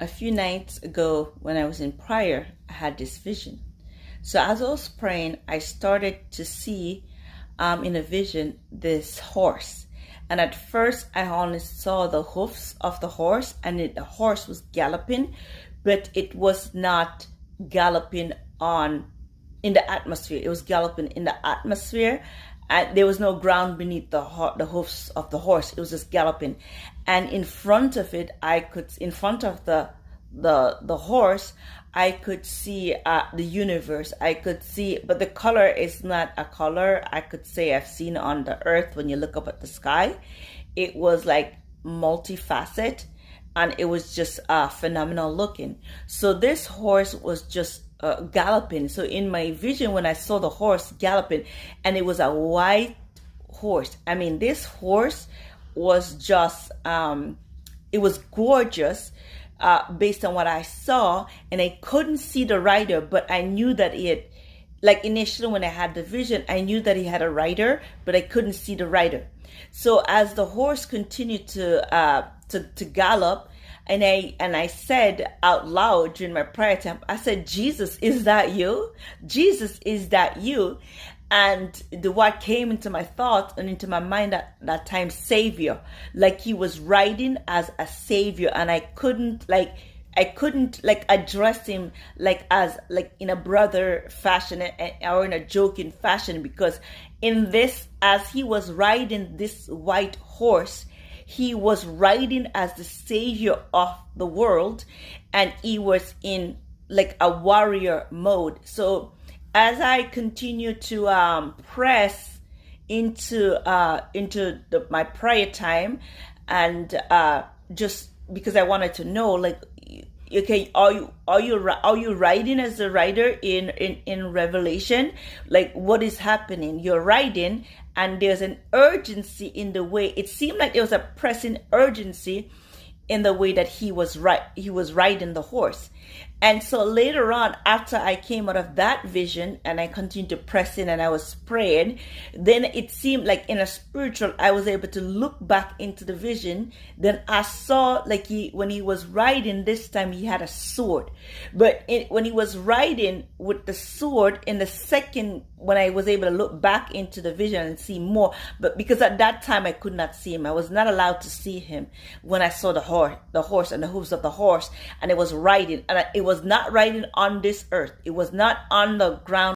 A few nights ago when I was in prayer, I had this vision. So as I was praying, I started to see in a vision this horse. And at first, I only saw the hoofs of the horse, and the horse was galloping, but it was not galloping on in the atmosphere. It was galloping in the atmosphere, and there was no ground beneath the hoofs of the horse. It was just galloping, and in front of it, in front of the horse, I could see the universe. I could see, but the color is not a color I could say I've seen on the earth when you look up at the sky. It was like multifaceted, and it was just phenomenal looking. So this horse was just galloping. So in my vision, when I saw the horse galloping, and it was a white horse. I mean, this horse was just, it was gorgeous. Based on what I saw, and I couldn't see the rider, but I knew that like initially when I had the vision, I knew that he had a rider, but I couldn't see the rider. So as the horse continued to gallop, and I said out loud during my prayer time, I said, "Jesus, is that you? Jesus, is that you?" And the word came into my thoughts and into my mind at that time, Savior. Like he was riding as a savior, and I couldn't address him like in a brother fashion or in a joking fashion, because in this, as he was riding this white horse, he was riding as the savior of the world, and he was in like a warrior mode. So as I continue to press into my prayer time, and just because I wanted to know, like, okay, are you writing as a writer in Revelation? Like, what is happening? You're writing, and there's an urgency in the way. It seemed like there was a pressing urgency in the way that he was riding the horse. And so later on, after I came out of that vision and I continued to press in and I was praying, then it seemed like in a spiritual, I was able to look back into the vision. Then I saw, like, when he was riding this time, he had a sword. But when he was riding with the sword, in the second, when I was able to look back into the vision and see more, but because at that time I could not see him, I was not allowed to see him when I saw the horse and the hooves of the horse, and it was riding, and it was not riding on this earth. It was not on the ground